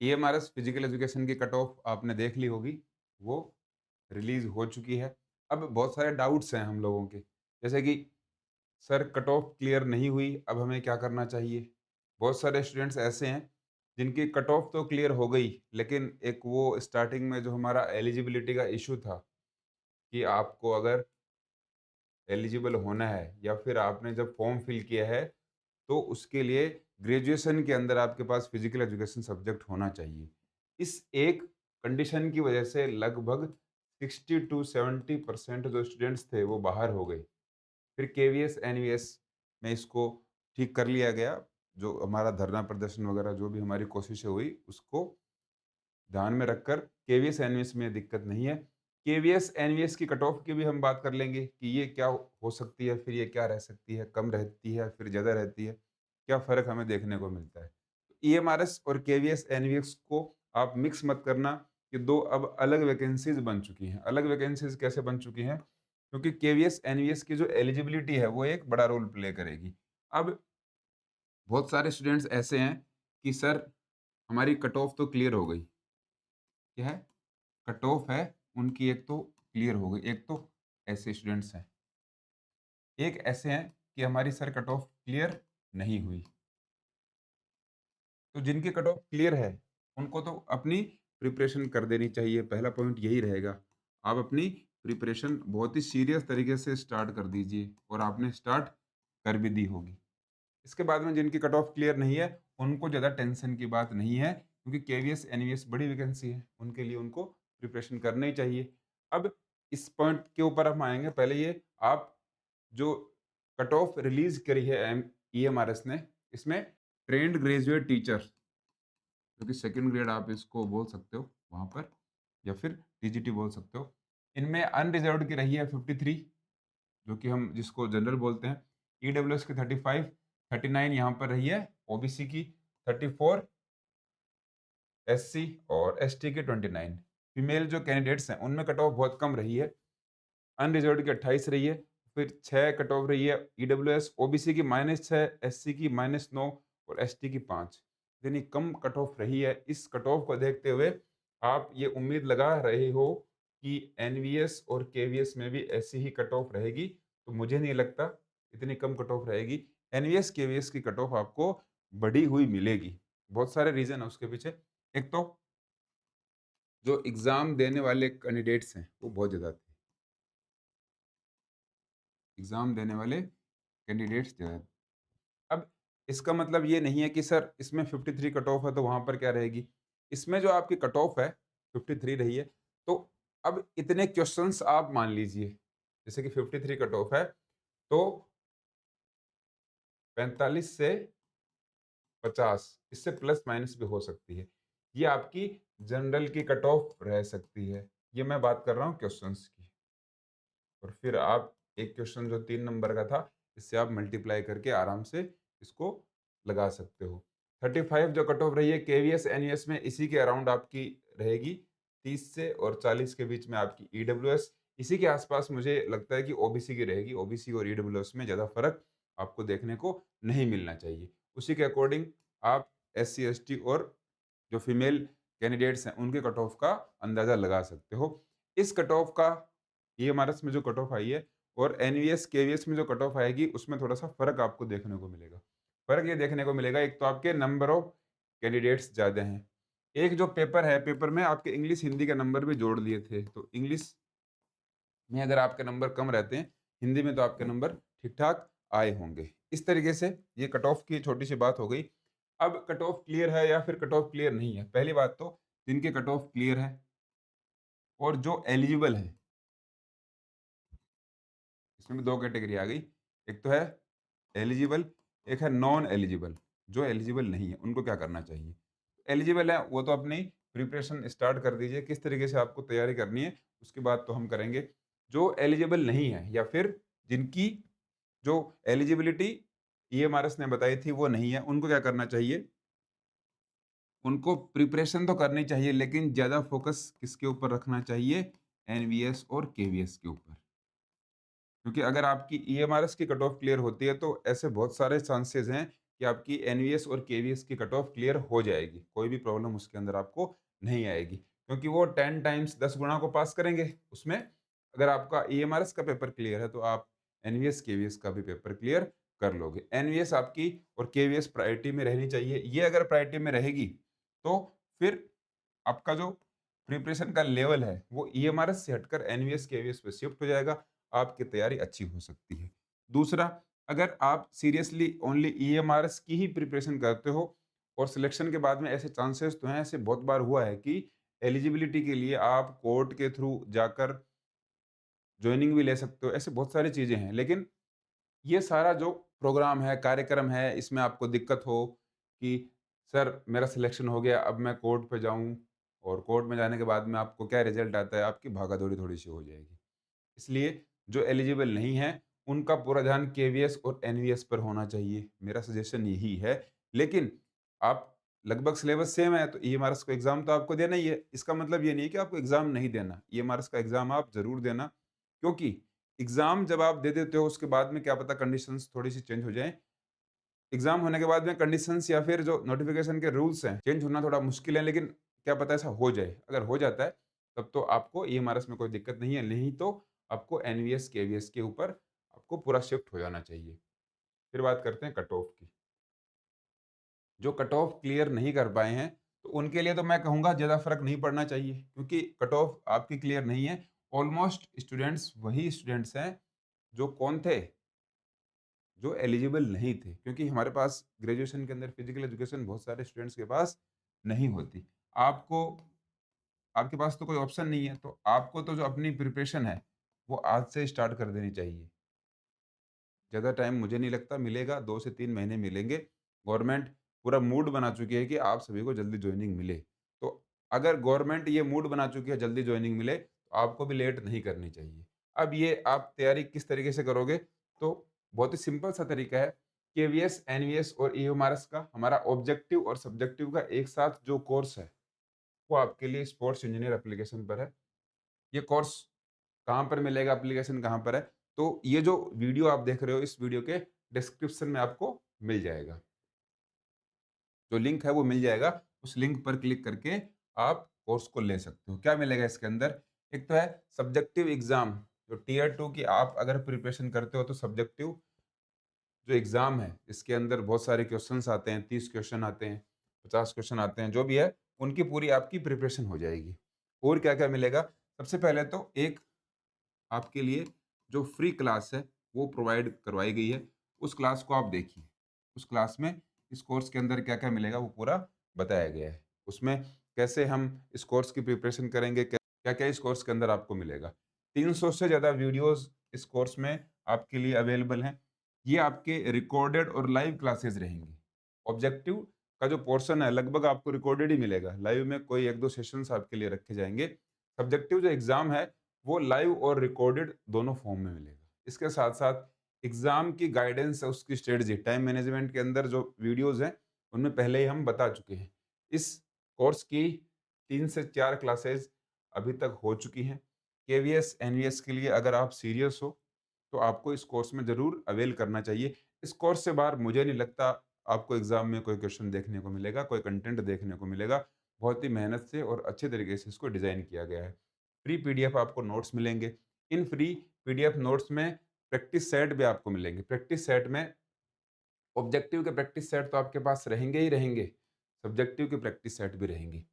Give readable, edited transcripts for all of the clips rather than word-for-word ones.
EMRS physical education की cut off आपने देख ली होगी, वो रिलीज़ हो चुकी है। अब बहुत सारे डाउट्स हैं हम लोगों के, जैसे कि सर कट ऑफ क्लियर नहीं हुई, अब हमें क्या करना चाहिए? बहुत सारे स्टूडेंट्स ऐसे हैं, जिनकी कट ऑफ तो क्लियर हो गई, लेकिन एक वो स्टार्टिंग में जो हमारा एलिजिबिलिटी का इश्यू था, कि आपको अगर एलिजिबल होना है या फिर आपने जब फॉर्म फिल किया है, तो उसके लिए ग्रेजुएशन के अंदर आपके पास फिजिकल एजुकेशन सब्जेक्ट होना चाहिए। इस एक कंडीशन की वजह से लगभग 60 टू 70% जो स्टूडेंट्स थे वो बाहर हो गए। फिर केवीएस, एनवीएस में इसको ठीक कर लिया गया। जो हमारा धरना प्रदर्शन वगैरह जो भी हमारी कोशिशें हुई, उसको ध्यान में रखकर केवीएस, एनवीएस में दिक्कत नहीं है। केवीएस, एनवीएस की कट ऑफ की भी हम बात कर लेंगे कि ये क्या हो सकती है, फिर ये क्या रह सकती है, कम रहती है, फिर ज़्यादा रहती है, क्या फ़र्क हमें देखने को मिलता है। ईएमआरएस और केवीएस, एनवीएस को आप मिक्स मत करना, ये 2 अब अलग वैकेंसीज़ बन चुकी हैं। अलग वैकेंसीज़ कैसे बन चुकी हैं? क्योंकि केवीएस, एनवीएस की जो एलिजिबिलिटी है, वो एक बड़ा रोल प्ले करेगी। अब बहुत सारे स्टूडेंट्स ऐसे हैं कि सर हमारी कट ऑफ तो क्लियर हो गई। क्या है? कट ऑफ है, उनकी एक तो क्लियर हो गई, एक तो ऐसे स्टूडेंट्स हैं। एक ऐसे हैं कि हमारी सर कट ऑफ क्लियर नहीं हुई। तो जिनकी कट ऑफ क्लियर है, उनको तो अपनी प्रिपरेशन कर देनी चाहिए, पहला पॉइंट यही रहेगा। आप अपनी प्रिपरेशन बहुत ही सीरियस तरीके से स्टार्ट कर दीजिए और आपने स्टार्ट कर भी दी होगी। इसके बाद में जिनकी कट ऑफ क्लियर नहीं है, उनको ज़्यादा टेंशन की बात नहीं है, क्योंकि केवीएस, एनवीएस बड़ी वैकेंसी है, उनके लिए उनको प्रिपरेशन करना ही चाहिए। अब इस पॉइंट के ऊपर हम आएँगे, पहले ये आप जो कट ऑफ रिलीज़ करी है ईएमआरएस ने, इसमें ट्रेन्ड ग्रेजुएट टीचर, जो कि सेकंड ग्रेड आप इसको बोल सकते हो वहाँ पर, या फिर टीजीटी बोल सकते हो। इनमें अनरिजर्व्ड की रही है 53, जो कि हम जिसको जनरल बोलते हैं। ईडब्ल्यूएस की 35, 39 यहाँ पर रही है, ओबीसी की 34, एससी और एसटी की 29। फीमेल जो कैंडिडेट्स हैं, उनमें कट ऑफ बहुत कम रही है। अनरिजर्व्ड की 28 रही है, फिर 6 कट ऑफ रही है ईडब्ल्यूएस, ओबीसी की -6, एससी की -9 और एसटी की 5, यानी कम कट ऑफ रही है। इस कट ऑफ को देखते हुए आप ये उम्मीद लगा रहे हो कि एनवीएस और केवीएस में भी ऐसी ही कट ऑफ रहेगी, तो मुझे नहीं लगता इतनी कम कट ऑफ रहेगी। एनवीएस, केवीएस की कट ऑफ आपको बढ़ी हुई मिलेगी। बहुत सारे रीज़न है उसके पीछे। एक तो जो एग्ज़ाम देने वाले कैंडिडेट्स हैं, वो बहुत ज़्यादा थे। एग्ज़ाम देने वाले कैंडिडेट्स जो हैं। अब इसका मतलब ये नहीं है कि सर इसमें 53 कट ऑफ है तो वहाँ पर क्या रहेगी? इसमें जो आपकी कट ऑफ है 53 रही है, तो अब इतने क्वेश्चन्स आप मान लीजिए, जैसे कि 53 कट ऑफ है, तो 45 से 50 इससे प्लस माइनस भी हो सकती है। ये आपकी जनरल की कट ऑफ रह सकती है। ये मैं बात कर रहा हूँ क्वेश्चन्स की। और फिर आप एक क्वेश्चन जो 3 नंबर का था, इससे आप मल्टीप्लाई करके आराम से इसको लगा सकते हो। 35 जो कट ऑफ रही है केवीएस, एनईएस में, इसी के अराउंड आपकी रहेगी। 30 से और 40 के बीच में आपकी ईडब्ल्यूएस, इसी के आसपास मुझे लगता है कि ओबीसी की रहेगी। ओबीसी और ईडब्ल्यूएस में ज़्यादा फ़र्क आपको देखने को नहीं मिलना चाहिए। उसी के अकॉर्डिंग आप एससी, एसटी और जो फीमेल कैंडिडेट्स हैं, उनके कट ऑफ का अंदाज़ा लगा सकते हो। इस कट ऑफ का ईएमआरएस में जो कट ऑफ आई है और एनवीएस, केवीएस में जो कट ऑफ आएगी, उसमें थोड़ा-सा फ़र्क आपको देखने को मिलेगा। फ़र्क ये देखने को मिलेगा, एक तो आपके नंबर ऑफ कैंडिडेट्स ज़्यादा हैं। एक जो पेपर है, पेपर में आपके इंग्लिश, हिंदी के नंबर भी जोड़ दिए थे। तो इंग्लिश में अगर आपके नंबर कम रहते हैं, हिंदी में तो आपके नंबर ठीक-ठाक आए होंगे। इस तरीके से ये कट ऑफ की छोटी-सी बात हो गई। अब कट ऑफ क्लियर है या फिर कट ऑफ क्लियर नहीं है? पहली बात तो जिनके कट ऑफ क्लियर है और जो एलिजिबल हैं, इसमें भी 2 कैटेगरी आ गई। एक तो है एलिजिबल, एक है नॉन एलिजिबल। जो एलिजिबल नहीं है, उनको क्या करना चाहिए? एलिजिबल है, वो तो अपनी प्रिपरेशन स्टार्ट कर दीजिए, किस तरीके से आपको तैयारी करनी है, उसकी बात तो हम करेंगे। जो एलिजिबल नहीं है या फिर जिनकी जो एलिजिबिलिटी ईएमआरएस ने बताई थी वो नहीं है, उनको क्या करना चाहिए? उनको प्रिपरेशन तो करनी चाहिए, लेकिन ज़्यादा फ़ोकस किसके ऊपर रखना चाहिए? एनवीएस और केवीएस के ऊपर। क्योंकि अगर आपकी ईएमआरएस की कट ऑफ क्लियर होती है, तो ऐसे बहुत सारे चांसेस हैं कि आपकी एनवीएस और केवीएस की कट ऑफ क्लियर हो जाएगी। कोई भी प्रॉब्लम उसके अंदर आपको नहीं आएगी, क्योंकि वो 10 टाइम्स 10 गुणा को पास करेंगे। उसमें अगर आपका ईएमआरएस का पेपर क्लियर है, तो आप एनवीएस, केवीएस का भी पेपर क्लियर कर लोगे। एनवीएस आपकी और केवीएस प्रायोरिटी में रहनी चाहिए। ये अगर प्रायोरिटी में रहेगी, तो फिर आपका जो प्रिपरेशन का लेवल है, वो ईएमआरएस से हटकर एनवीएस, केवीएस पे शिफ्ट हो जाएगा। आपकी तैयारी अच्छी हो सकती है। दूसरा, अगर आप सीरियसली ओनली ईएमआरएस की ही प्रिपरेशन करते हो और सिलेक्शन के बाद में ऐसे चांसेस तो हैं, ऐसे बहुत बार हुआ है कि एलिजिबिलिटी के लिए आप कोर्ट के थ्रू जाकर जॉइनिंग भी ले सकते हो। ऐसे बहुत सारी चीज़ें हैं। लेकिन ये सारा जो प्रोग्राम है, कार्यक्रम है, इसमें आपको दिक्कत हो कि सर मेरा सिलेक्शन हो गया, अब मैं कोर्ट पे जाऊँ और कोर्ट में जाने के बाद में आपको क्या रिज़ल्ट आता है, आपकी भागा-दौड़ी थोड़ी-सी हो जाएगी। इसलिए जो एलिजिबल नहीं हैं, उनका पूरा ध्यान केवीएस और एनवीएस पर होना चाहिए। मेरा सजेशन यही है। लेकिन आप लगभग सिलेबस सेम है, तो ईएमआरएस का एग्ज़ाम तो आपको देना ही है। इसका मतलब ये नहीं है कि आपको एग्ज़ाम नहीं देना। ईएमआरएस का एग्ज़ाम आप ज़रूर देना, क्योंकि एग्ज़ाम जब आप दे देते हो, उसके बाद में क्या पता कंडीशंस थोड़ी-सी चेंज हो जाएँ। एग्ज़ाम होने के बाद में कंडीशंस या फिर जो नोटिफ़िकेशन के रूल्स हैं, चेंज होना थोड़ा मुश्किल है, लेकिन क्या पता ऐसा हो जाए। अगर हो जाता है, तब तो आपको ईएमआरएस में कोई दिक्कत नहीं है, नहीं तो आपको एनवीएस, केवीएस के ऊपर आपको पूरा शिफ्ट हो जाना चाहिए। फिर बात करते हैं कट ऑफ की। जो कट ऑफ क्लियर नहीं कर पाए हैं, तो उनके लिए तो मैं कहूँगा ज़्यादा फ़र्क नहीं पड़ना चाहिए, क्योंकि कट ऑफ आपकी क्लियर नहीं है। ऑलमोस्ट स्टूडेंट्स वही स्टूडेंट्स हैं, जो कौन थे? जो एलिजिबल नहीं थे, क्योंकि हमारे पास ग्रेजुएशन के अंदर फिजिकल एजुकेशन बहुत सारे स्टूडेंट्स के पास नहीं होती। आपको आपके पास तो कोई ऑप्शन नहीं है, तो आपको तो जो अपनी प्रिपरेशन है, वो आज से स्टार्ट कर देनी चाहिए। ज़्यादा टाइम मुझे नहीं लगता मिलेगा, 2 से 3 महीने मिलेंगे। गवर्नमेंट पूरा मूड बना चुकी है कि आप सभी को जल्दी जॉइनिंग मिले। तो अगर गवर्नमेंट ये मूड बना चुकी है जल्दी जॉइनिंग मिले, तो आपको भी लेट नहीं करनी चाहिए। अब ये आप तैयारी किस तरीके से करोगे? तो बहुत ही सिंपल सा तरीका है। केवीएस, एनवीएस और ईएमआरएस का हमारा ऑब्जेक्टिव और सब्जेक्टिव का एक साथ जो कोर्स है, वो आपके लिए स्पोर्ट्स इंजीनियर एप्लीकेशन पर है। ये कोर्स कहाँ पर मिलेगा, एप्लीकेशन कहाँ पर है? तो ये जो वीडियो आप देख रहे हो, इस वीडियो के डिस्क्रिप्शन में आपको मिल जाएगा। जो लिंक है वो मिल जाएगा, उस लिंक पर क्लिक करके आप कोर्स को ले सकते हो। क्या मिलेगा इसके अंदर? एक तो है सब्जेक्टिव एग्ज़ाम, जो टियर 2 की आप अगर प्रिपरेशन करते हो, तो सब्जेक्टिव जो एग्ज़ाम है, इसके अंदर बहुत सारे क्वेश्चन्स आते हैं, 30 क्वेश्चन आते हैं, 50 क्वेश्चन आते हैं, जो भी है, उनकी पूरी आपकी प्रिपरेशन हो जाएगी। और क्या-क्या मिलेगा? सबसे पहले तो एक आपके लिए जो फ्री क्लास है, वो प्रोवाइड करवाई गई है। उस क्लास को आप देखिए। उस क्लास में इस कोर्स के अंदर क्या-क्या मिलेगा, वो पूरा बताया गया है। उसमें कैसे हम इस कोर्स की प्रिपरेशन करेंगे, क्या-क्या इस कोर्स के अंदर आपको मिलेगा। 300 से ज़्यादा वीडियोज़ इस कोर्स में आपके लिए अवेलेबल हैं। ये आपके रिकॉर्डेड और लाइव क्लासेस रहेंगी। ऑब्जेक्टिव का जो पोर्शन है, लगभग आपको रिकॉर्डेड ही मिलेगा। लाइव में कोई 1-2 सेशंस आपके लिए रखे जाएँगे। सब्जेक्टिव जो एग्ज़ाम है, वो लाइव और रिकॉर्डेड दोनों फॉर्म में मिलेगा। इसके साथ-साथ एग्ज़ाम की गाइडेंस है, उसकी स्ट्रेटजी, टाइम मैनेजमेंट के अंदर जो वीडियोज़ हैं, उनमें पहले ही हम बता चुके हैं। इस कोर्स की 3 से 4 क्लासेस अभी तक हो चुकी हैं। केवीएस, एनवीएस के लिए अगर आप सीरियस हो, तो आपको इस कोर्स में ज़रूर अवेल करना चाहिए। इस कोर्स से बाहर मुझे नहीं लगता आपको एग्ज़ाम में कोई क्वेश्चन देखने को मिलेगा, कोई कंटेंट देखने को मिलेगा। बहुत ही मेहनत से और अच्छे तरीके से इसको डिज़ाइन किया गया है। फ्री पीडीएफ आपको नोट्स मिलेंगे। इन फ्री पीडीएफ नोट्स में प्रैक्टिस सेट भी आपको मिलेंगे। प्रैक्टिस सेट में ऑब्जेक्टिव के प्रैक्टिस सेट तो आपके पास रहेंगे ही रहेंगे, सब्जेक्टिव के प्रैक्टिस सेट भी रहेंगी।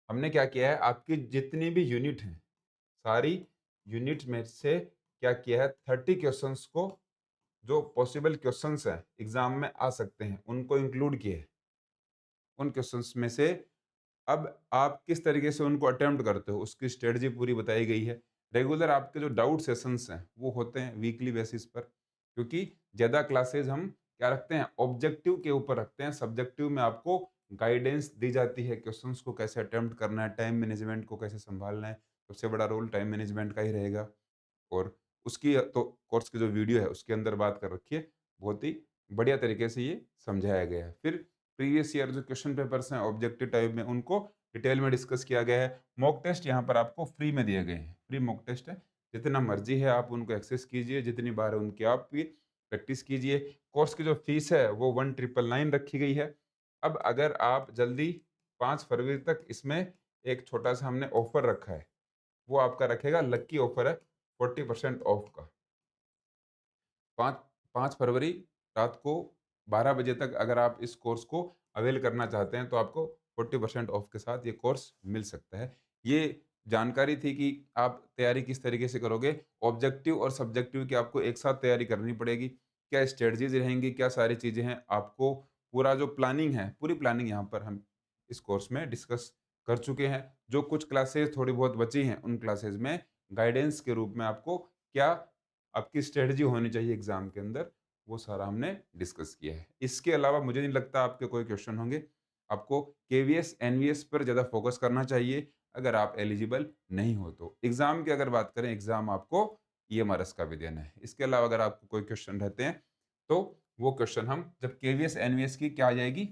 हमने क्या किया है, आपकी जितनी भी यूनिट हैं, सारी यूनिट में से क्या किया है, 30 क्वेश्चंस को, जो पॉसिबल क्वेश्चंस हैं, एग्ज़ाम में आ सकते हैं, उनको इंक्लूड किया है। उन क्वेश्चंस में से अब आप किस तरीके से उनको अटेम्प्ट करते हो, उसकी स्ट्रेटजी पूरी बताई गई है। रेगुलर आपके जो डाउट सेशंस हैं, वो होते हैं वीकली बेसिस पर, क्योंकि ज़्यादा क्लासेस हम क्या रखते हैं, ऑब्जेक्टिव के ऊपर रखते हैं। सब्जेक्टिव में आपको गाइडेंस दी जाती है, क्वेश्चंस को कैसे अटेम्प्ट करना है, टाइम मैनेजमेंट को कैसे सँभालना है। सबसे बड़ा रोल टाइम मैनेजमेंट का ही रहेगा। और उसकी तो कोर्स की जो वीडियो है, उसके अंदर बात कर रखी है। बहुत ही बढ़िया तरीके से ये समझाया गया है। फिर प्रीवियस ईयर जो क्वेश्चन पेपर्स हैं ऑब्जेक्टिव टाइप में, उनको डिटेल में डिस्कस किया गया है। मॉक टेस्ट यहाँ पर आपको फ्री में दिए गए हैं। फ्री मॉक टेस्ट है, जितना मर्ज़ी है आप उनको एक्सेस कीजिए, जितनी बार है उनकी आप भी प्रैक्टिस कीजिए। कोर्स की जो फीस है वो 1999 रखी गई है। अब अगर आप जल्दी 5 फरवरी तक इसमें एक छोटा-सा हमने ऑफ़र रखा है, वो आपका रखेगा लकी ऑफ़र है 40% ऑफ का। 5 5 फरवरी रात को 12 बजे तक अगर आप इस कोर्स को अवेल करना चाहते हैं, तो आपको 40% ऑफ के साथ ये कोर्स मिल सकता है। ये जानकारी थी कि आप तैयारी किस तरीके से करोगे, ऑब्जेक्टिव और सब्जेक्टिव की आपको एक साथ तैयारी करनी पड़ेगी। क्या स्ट्रेटजीज़ रहेंगी, क्या सारी चीज़ें हैं, आपको पूरा जो प्लानिंग है, पूरी प्लानिंग यहाँ पर हम इस कोर्स में डिस्कस कर चुके हैं। जो कुछ क्लासेस थोड़ी बहुत बची हैं, उन क्लासेस में गाइडेंस के रूप में आपको क्या आपकी स्ट्रेटजी होनी चाहिए एग्ज़ाम के अंदर, वो सारा हमने डिस्कस किया है। इसके अलावा मुझे नहीं लगता आपके कोई क्वेश्चन होंगे। आपको केवीएस, एनवीएस पर ज़्यादा फ़ोकस करना चाहिए, अगर आप एलिजिबल नहीं हो तो। एग्ज़ाम की अगर बात करें, एग्ज़ाम आपको ईएमआरएस का भी देना है। इसके अलावा अगर आपको कोई क्वेश्चन रहते हैं, तो वो क्वेश्चन हम जब केवीएस, एनवीएस की क्या आ जाएगी,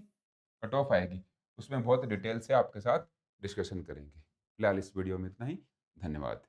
कट ऑफ आएगी, उसमें बहुत डिटेल से आपके साथ डिस्कशन करेंगे। फिलहाल इस वीडियो में इतना ही। धन्यवाद।